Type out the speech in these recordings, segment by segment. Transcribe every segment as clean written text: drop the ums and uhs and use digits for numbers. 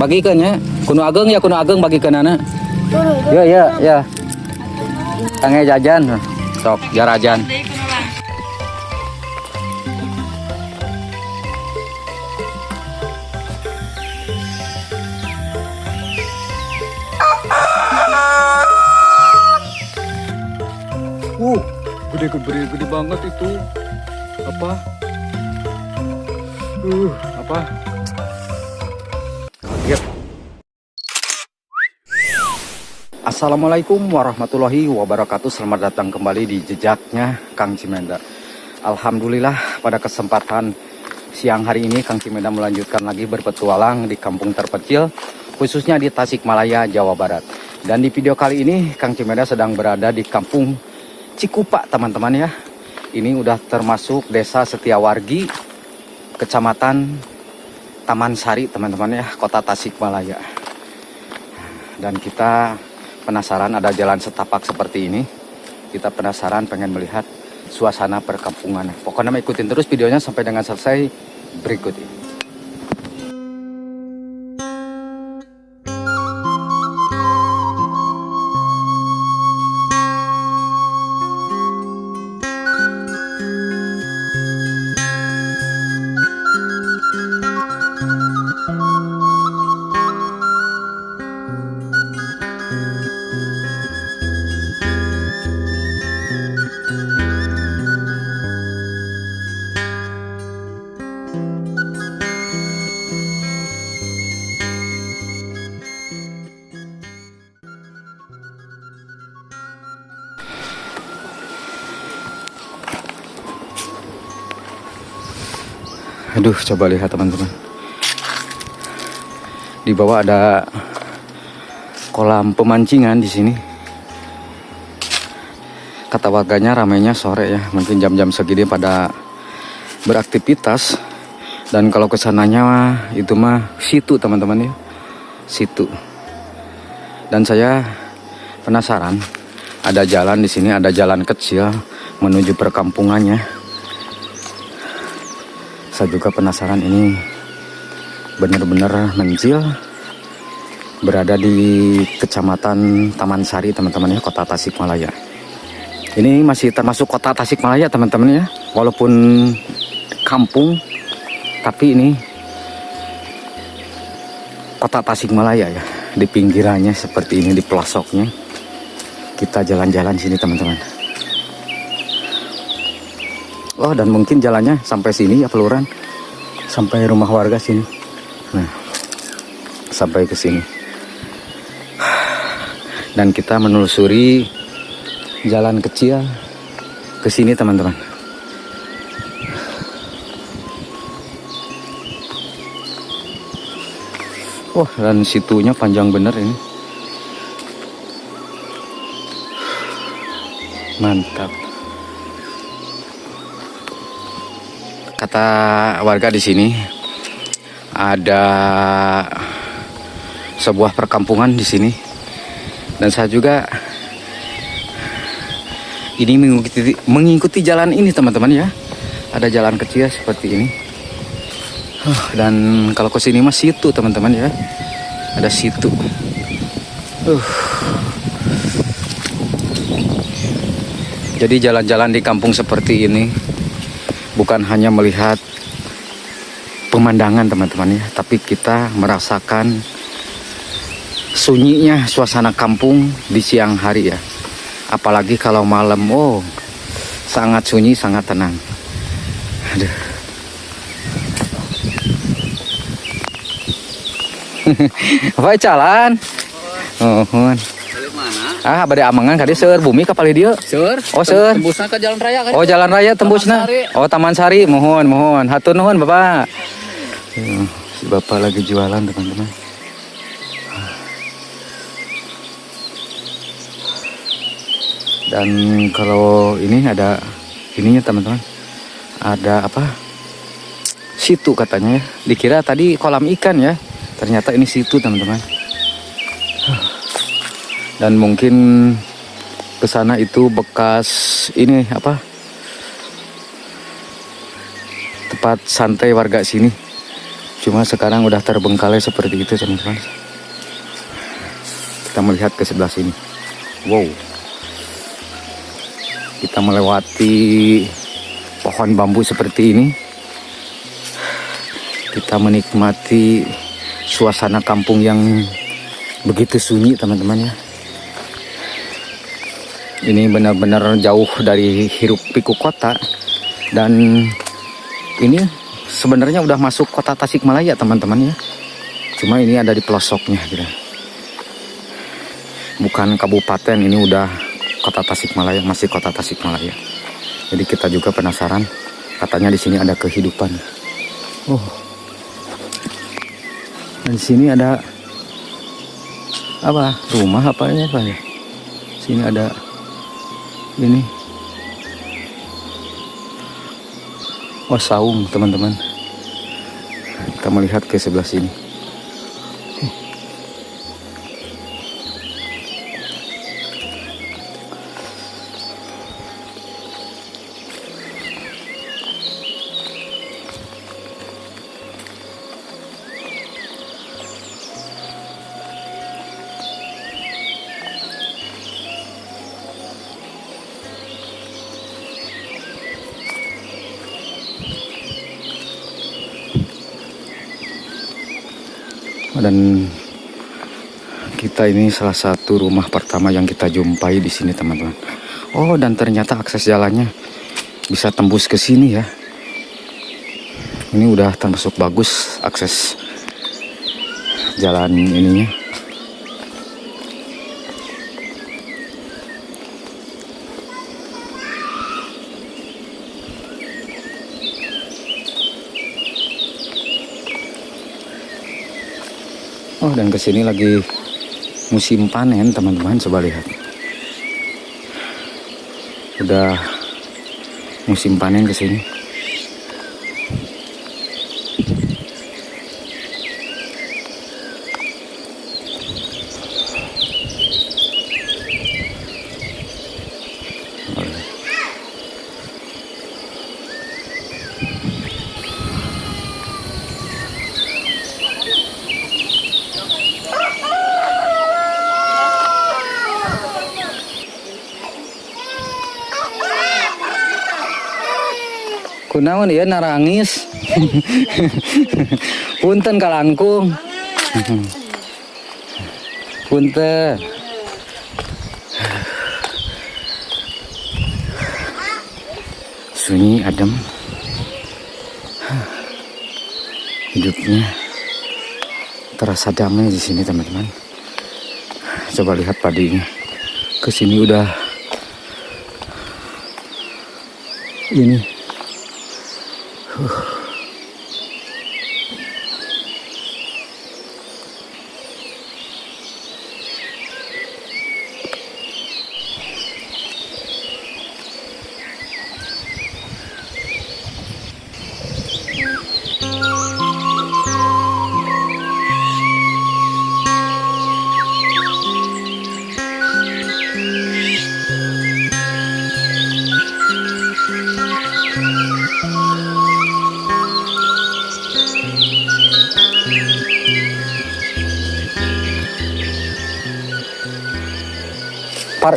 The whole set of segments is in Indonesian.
bagikan ya. Kuno Ageng bagikan anak. Turun. Ya. Tange jajan. Sok jarajan. Gede banget itu. Apa? Kaget. Assalamualaikum warahmatullahi wabarakatuh. Selamat datang kembali di jejaknya Kang Cimenda. Alhamdulillah pada kesempatan siang hari ini Kang Cimenda melanjutkan lagi berpetualang di kampung terpencil, khususnya di Tasikmalaya, Jawa Barat. Dan di video kali ini Kang Cimenda sedang berada di kampung Cikupa, teman-teman ya. Ini udah termasuk desa Setiawargi, kecamatan Taman Sari, teman-teman ya, kota Tasikmalaya. Dan kita penasaran ada jalan setapak seperti ini. Kita penasaran pengen melihat suasana perkampungan. Pokoknya ikutin terus videonya sampai dengan selesai berikut ini. Aduh, coba lihat teman-teman. Di bawah ada kolam pemancingan di sini. Kata warganya ramainya sore ya, mungkin jam-jam segini pada beraktivitas. Dan kalau kesananya itu mah situ teman-teman ya, situ. Dan saya penasaran, ada jalan di sini, ada jalan kecil menuju perkampungannya. Saya juga penasaran, ini benar-benar mencil, berada di kecamatan Taman Sari teman-teman ya, kota Tasikmalaya. Ini masih termasuk kota Tasikmalaya teman-teman ya, walaupun kampung, tapi ini kota Tasikmalaya ya. Di pinggirannya seperti ini, di pelosoknya kita jalan-jalan sini teman-teman. Oh, dan mungkin jalannya sampai sini ya, peluran sampai rumah warga sini. Nah, sampai ke sini. Dan kita menelusuri jalan kecil ke sini teman-teman. Wah, dan situnya panjang bener ini. Mantap. Kata warga di sini ada sebuah perkampungan di sini, dan saya juga ini mengikuti jalan ini teman-teman ya. Ada jalan kecil seperti ini. Dan kalau ke sini mah situ teman-teman ya, ada situ. Jadi jalan-jalan di kampung seperti ini bukan hanya melihat pemandangan teman-teman ya, tapi kita merasakan sunyinya suasana kampung di siang hari ya. Apalagi kalau malam, oh sangat sunyi, sangat tenang. Aduh. Apa jalan? Oh, ah, bade amangan kali seur bumi kapal dia. Seur. Oh, seur. Tembusna ke jalan raya kan? Oh, jalan raya tembusna. Oh, Taman Sari. Mohon. Hatur nuhun, Bapak. Si Bapak lagi jualan, teman-teman. Dan kalau ini ada ininya, teman-teman. Ada apa? Situ katanya ya. Dikira tadi kolam ikan ya. Ternyata ini situ, teman-teman. Dan mungkin ke sana itu bekas ini apa? Tempat santai warga sini. Cuma sekarang udah terbengkalai seperti itu teman-teman. Kita melihat ke sebelah sini. Wow. Kita melewati pohon bambu seperti ini. Kita menikmati suasana kampung yang begitu sunyi teman-teman ya. Ini benar-benar jauh dari hiruk pikuk kota. Dan ini sebenarnya udah masuk kota Tasikmalaya teman-teman ya. Cuma ini ada di pelosoknya gitu. Bukan kabupaten, ini udah kota Tasikmalaya, masih kota Tasikmalaya. Jadi kita juga penasaran, katanya di sini ada kehidupan. Oh. Dan di sini ada apa? Rumah apa ya? Sini ada ini. Oh, saung teman-teman. Kita melihat ke sebelah sini. Dan kita ini salah satu rumah pertama yang kita jumpai di sini teman-teman. Oh, dan ternyata akses jalannya bisa tembus ke sini ya. Ini udah termasuk bagus akses jalan ininya. Oh, dan kesini lagi musim panen teman-teman, coba lihat. Udah musim panen kesini. Kunaon ya narangis. Punten kalangkung. Punten. Sunyi adem. Hidupnya terasa damai di sini teman-teman. Coba lihat padinya. Kesini udah ini.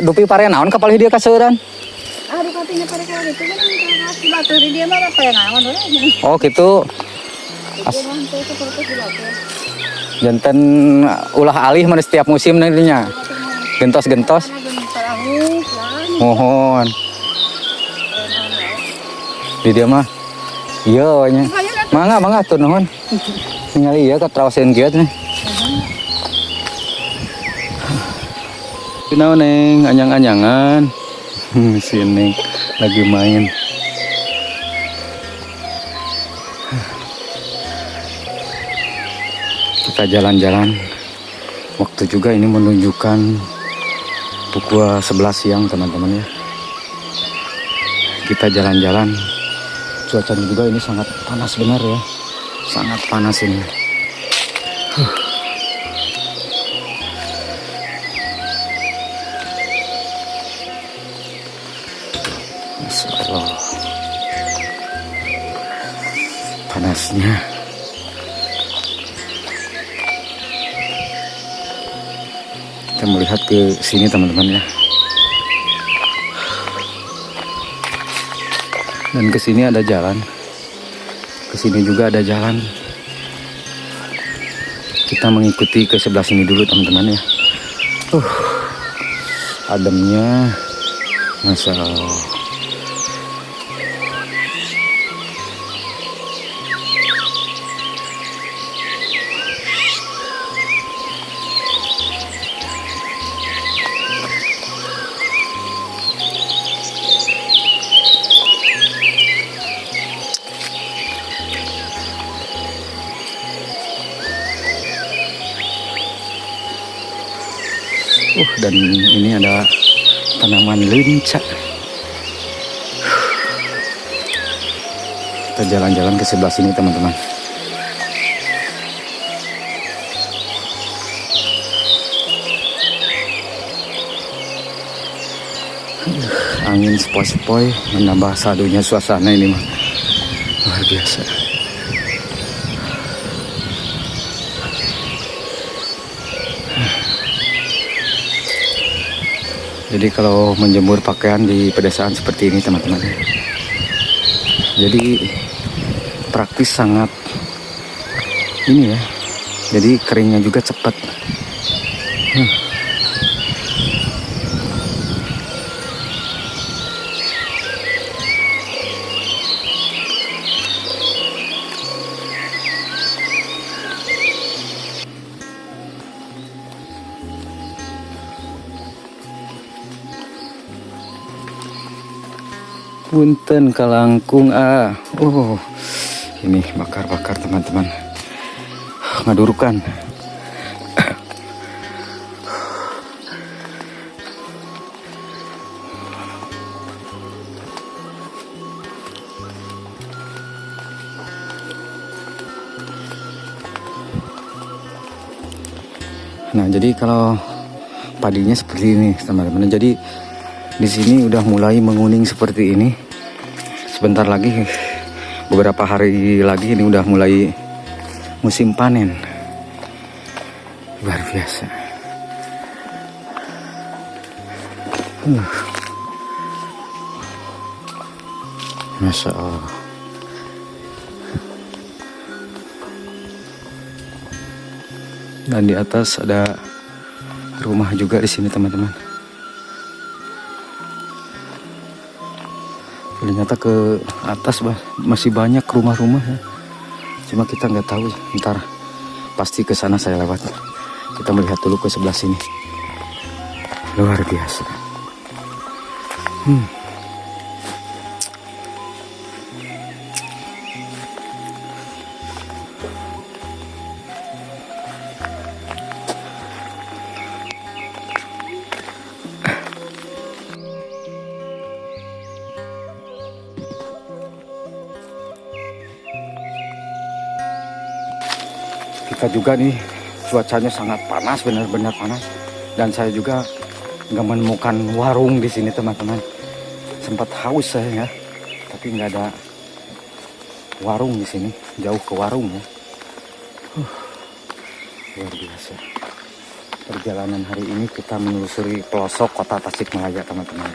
Dupi pare naon kapal dia kaseuran? Aduh katanya pare kalau itu kan kasih batur dia mah apa yang naon we. Oh gitu. Janten ulah alih mana setiap musim nantinya. Gentos-gentos. Mohon. Di dia mah. Iya nya. Mangga tuh nuhun. Ningali ieu katraoseun giat nih. Kenapa Neng, anyang-anyangan. Si Neng lagi main. Kita jalan-jalan. Waktu juga ini menunjukkan pukul 11 siang teman-teman ya. Kita jalan-jalan. Cuacanya juga ini sangat panas benar ya. Sangat panas ini. Panasnya Saya melihat ke sini teman-teman ya. Dan ke sini ada jalan. Ke sini juga ada jalan. Kita mengikuti ke sebelah sini dulu teman-teman ya. Ademnya, Masya Allah. Dan ini ada tanaman lenca. Kita jalan-jalan ke sebelah sini teman-teman. Angin sepoi-sepoi menambah sadunya suasana ini mah luar biasa. Jadi kalau menjemur pakaian di pedesaan seperti ini teman-teman, jadi praktis sangat ini ya. Jadi keringnya juga cepat. Punten kalangkung ini bakar-bakar teman-teman, ngadurukan. Nah, jadi kalau padinya seperti ini teman-teman. Jadi di sini udah mulai menguning seperti ini. Sebentar lagi, beberapa hari lagi ini udah mulai musim panen. Luar biasa. Masya Allah. Dan di atas ada rumah juga di sini teman-teman. Ternyata ke atas masih banyak rumah-rumah ya. Cuma kita nggak tahu, ntar pasti ke sana saya lewat. Kita melihat dulu ke sebelah sini. Luar biasa. Kita juga nih cuacanya sangat panas, benar-benar panas. Dan saya juga nggak menemukan warung di sini teman-teman. Sempat haus saya ya, tapi nggak ada warung di sini. Jauh ke warung ya. Luar biasa. Perjalanan hari ini kita menelusuri pelosok kota Tasikmalaya teman-teman.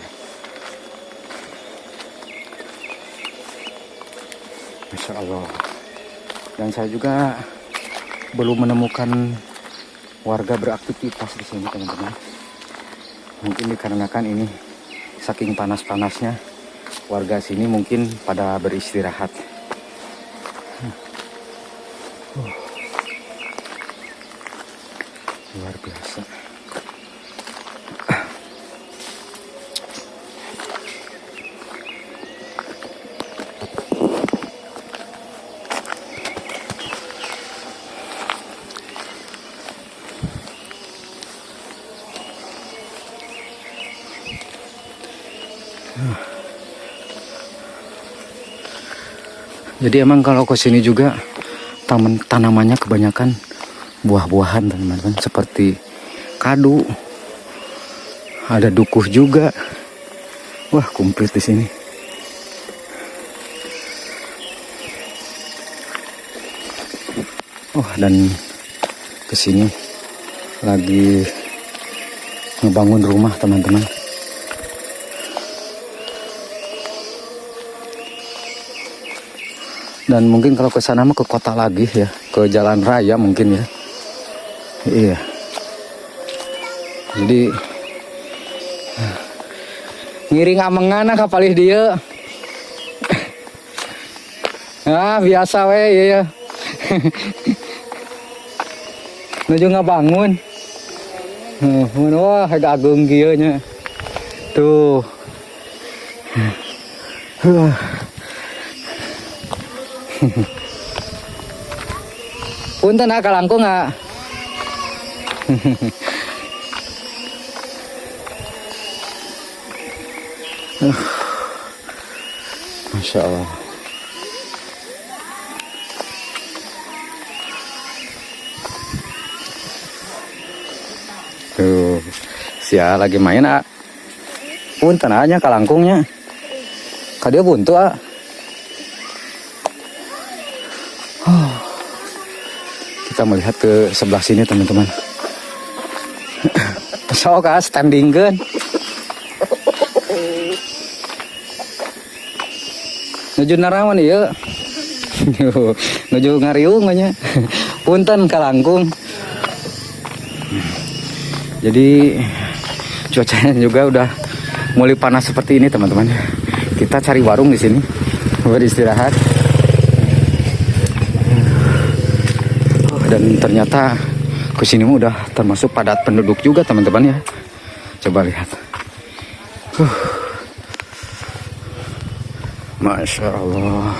Masya Allah. Dan saya juga belum menemukan warga beraktivitas di sini teman-teman. Mungkin dikarenakan ini saking panas-panasnya, warga sini mungkin pada beristirahat. Luar biasa. Jadi emang kalau ke sini juga tanamannya kebanyakan buah-buahan teman-teman, seperti kadu, ada dukuh juga. Wah, komplit di sini. Oh, dan ke sini lagi ngebangun rumah teman-teman. Dan mungkin kalau ke sana mah ke kota lagi ya, ke jalan raya mungkin ya. Iya. Jadi ngiring amengan kapalih dia. Ah biasa we ya. Nuju ngabangun. Wah agak agung kieu nya. Tuh. Punten kalangkung nggak? Masya Allah. Tuh, sia lagi main punten aja kalangkungnya. Kadia buntu Kita melihat ke sebelah sini teman-teman. Sok standing kan. Nuju narawan ieu. Nuju ngariung nya. Punten kalangkung. Jadi cuacanya juga udah mulai panas seperti ini teman-teman. Kita cari warung di sini buat istirahat. Dan ternyata kesini udah termasuk padat penduduk juga teman-teman ya. Coba lihat. Masya Allah,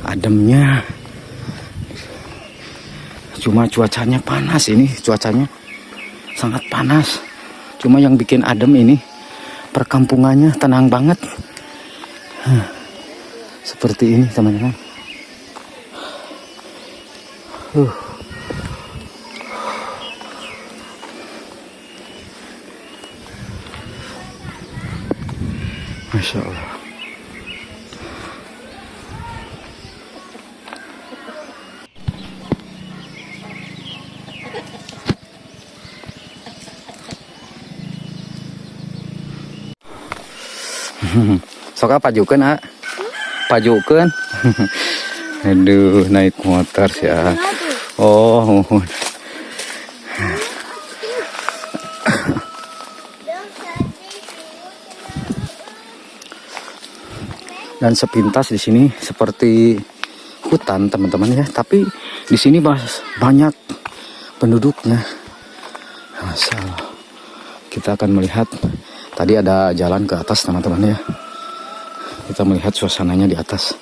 ademnya. Cuma cuacanya panas ini, cuacanya sangat panas. Cuma yang bikin adem ini perkampungannya tenang banget. Seperti ini teman-teman. Masya Allah. Sok pajukeun pajukeun. Aduh naik motor sih ya. Oh. Dan sepintas di sini seperti hutan teman-teman ya, tapi di sini banyak penduduknya. Masalah. Kita akan melihat tadi ada jalan ke atas teman-teman ya. Kita melihat suasananya di atas.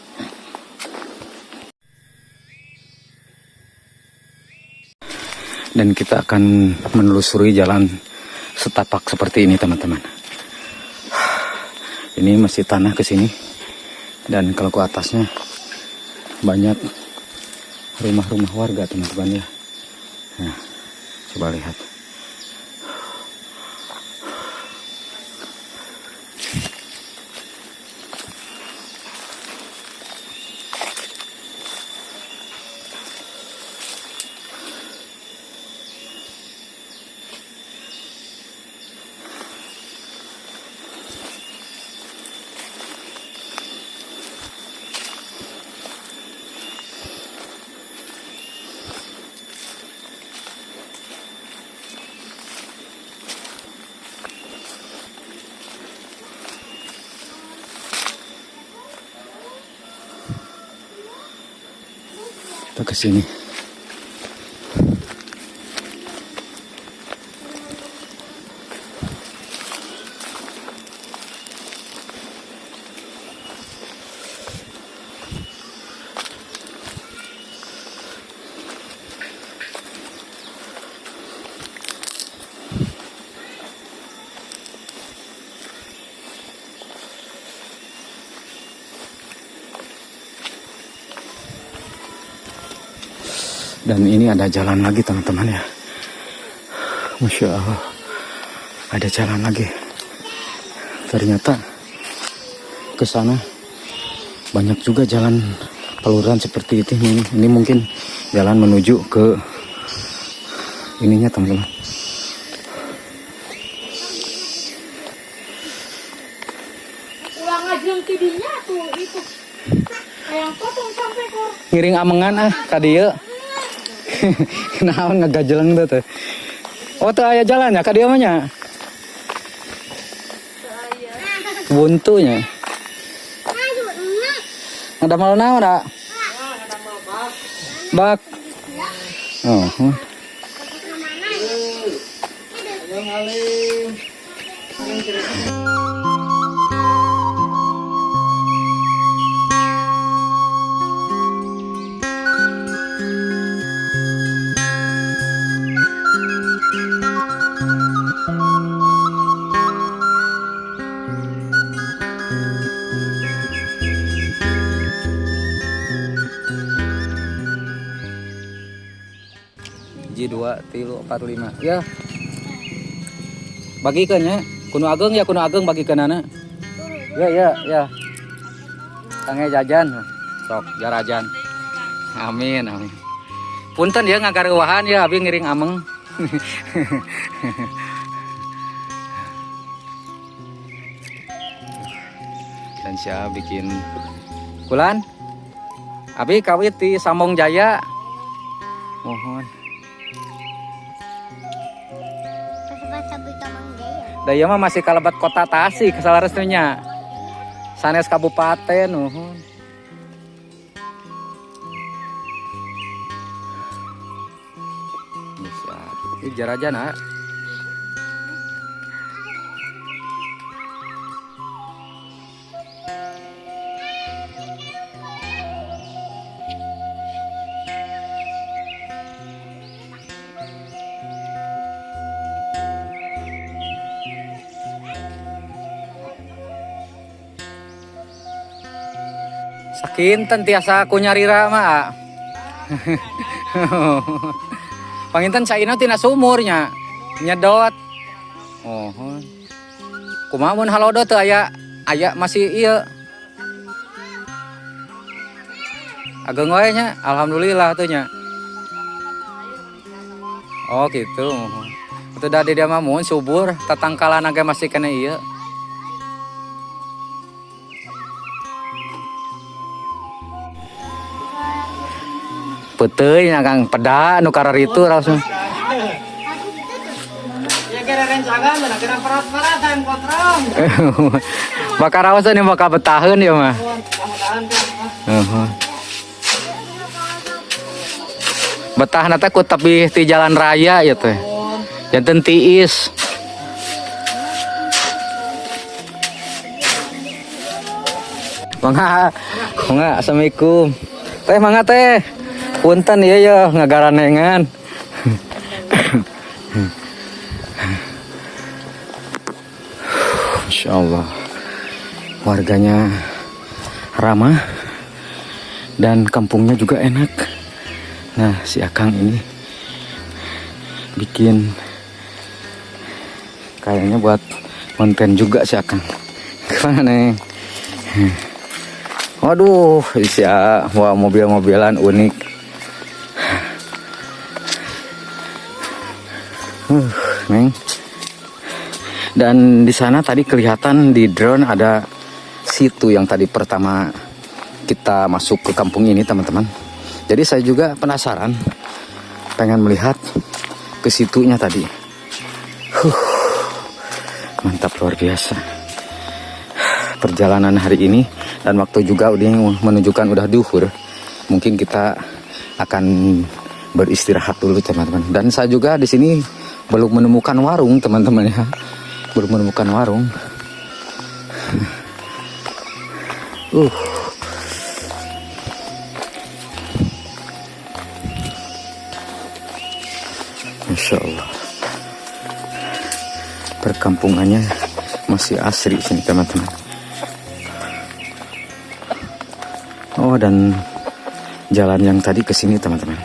Dan kita akan menelusuri jalan setapak seperti ini teman-teman. Ini masih tanah ke sini. Dan kalau ke atasnya banyak rumah-rumah warga teman-teman ya. Nah, coba lihat. Kita ke sini. Dan ini ada jalan lagi teman-teman ya. Masya Allah, ada jalan lagi. Ternyata ke sana banyak juga jalan peluran seperti itu. Ini mungkin jalan menuju ke ininya teman-teman. Ajeng kidinya tuh itu. Ayang potong sampai kok. Ngiring amengan ka dieu. Naon ngagajeleng teh. Oh teu aya jalannya ka dieu mah nya. Buntunya. Ngadamel naon da? Bak. Oh. J2 3 4 5 ya bagikan ya kuno ageng bagikanana ya kange jajan sok jarajan amin punten ya ngagareuwahan ya abi ngiring ameng dan sia bikin kulan abi kawit di Sambong Jaya mohon daya mah masih kalebat kota Tasik salaresnya sanes kabupaten nuhun bisa ijar aja nak sakinten tiasa aku nyarira mah. Panginten saina tina sumurnya nyedot. Oh. Kumaha mun halodo teu aya masih ieu. Ageng wae nya, alhamdulillah teh nya. Oh gitu. Itu dari dia mah mun subur, tatangkalanage masih kena ieu. Peteuy nya Kang peda nu karar itu langsung. Ya kira rencangan mana kira perat-peratan kotrong. Bakar awasan yang bakal betaheun ya mah. Betah nata ku tepi di jalan raya ya teh. Janten tiis. Mangga, assalamualaikum. Teh mangga teh. Punten ya ngagaranengan. Insya Allah warganya ramah dan kampungnya juga enak. Nah si Akang ini bikin kayaknya buat konten juga si Akang. Gimana nih? Waduh, sia wah mobil-mobilan unik. Neng. Dan di sana tadi kelihatan di drone ada situ yang tadi pertama kita masuk ke kampung ini teman-teman. Jadi saya juga penasaran pengen melihat ke situnya tadi. Mantap luar biasa. Perjalanan hari ini dan waktu juga udah menunjukkan udah duhur. Mungkin kita akan beristirahat dulu teman-teman. Dan saya juga di sini belum menemukan warung teman-teman ya. Belum menemukan warung. Masya Allah. Perkampungannya masih asri sini teman-teman. Oh dan jalan yang tadi ke sini teman-teman.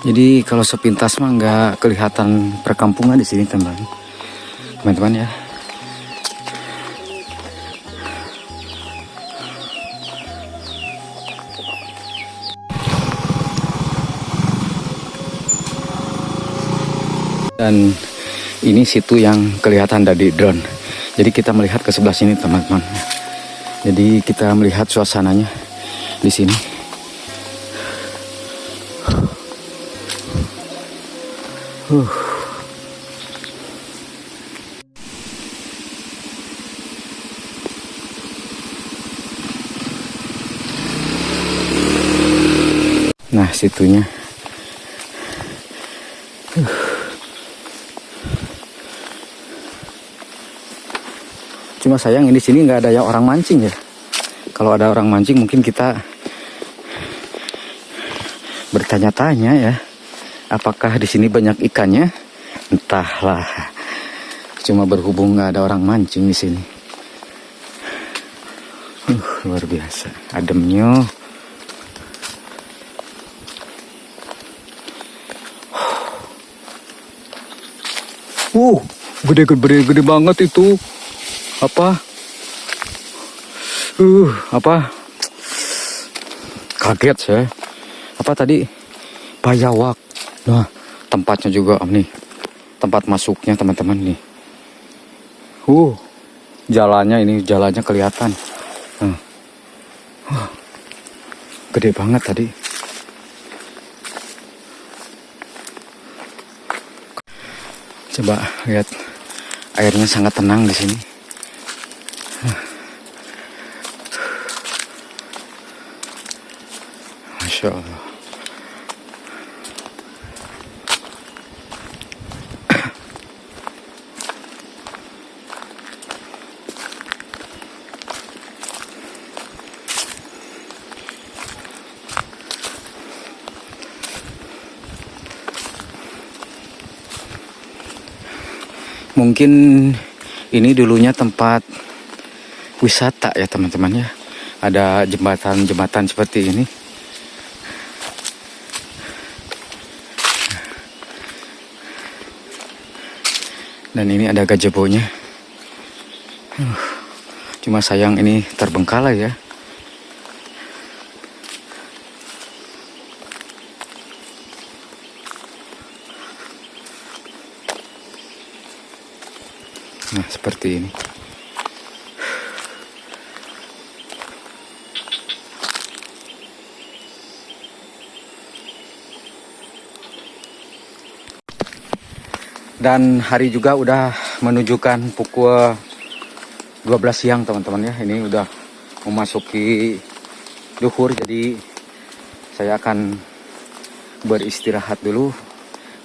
Jadi kalau sepintas mah nggak kelihatan perkampungan di sini teman-teman ya. Dan ini situ yang kelihatan dari drone. Jadi kita melihat ke sebelah sini teman-teman. Jadi kita melihat suasananya di sini. Nah, situnya. Cuma sayang di sini nggak ada yang orang mancing ya. Kalau ada orang mancing mungkin kita bertanya-tanya ya, apakah di sini banyak ikannya? Entahlah. Cuma berhubung nggak ada orang mancing di sini. Luar biasa, ademnya. Gede banget itu. Apa? Kaget saya. Apa tadi? Payawak. Nah, tempatnya juga nih. Tempat masuknya teman-teman nih. Jalannya kelihatan. Gede banget tadi. Coba lihat, airnya sangat tenang di sini. Masya Allah. Mungkin ini dulunya tempat wisata ya teman-teman ya. Ada jembatan-jembatan seperti ini. Dan ini ada gazebonya. Cuma sayang ini terbengkalai ya. Nah, seperti ini. Dan hari juga udah menunjukkan pukul 12 siang teman-teman ya. Ini udah memasuki duhur, jadi saya akan beristirahat dulu,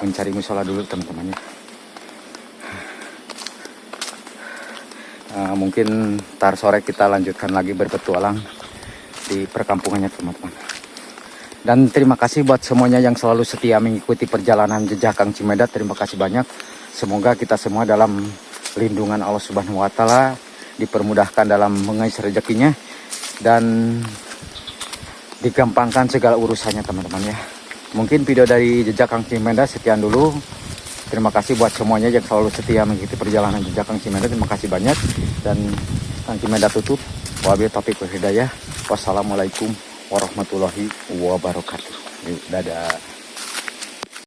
mencari musola dulu teman-teman ya. Mungkin ntar sore kita lanjutkan lagi berpetualang di perkampungannya teman-teman. Dan terima kasih buat semuanya yang selalu setia mengikuti perjalanan jejak Kang Cimedat. Terima kasih banyak. Semoga kita semua dalam lindungan Allah Subhanahu wa Ta'ala, dipermudahkan dalam mengais rezekinya dan digampangkan segala urusannya teman-teman ya. Mungkin video dari jejak Kang Cimedat sekian dulu. Terima kasih buat semuanya yang selalu setia mengikuti perjalanan jejak Kang Cimedat. Terima kasih banyak. Dan Kang Cimedat tutup. Wabillahi taufiq wal hidayah. Wassalamualaikum warahmatullahi wabarakatuh. Dadah.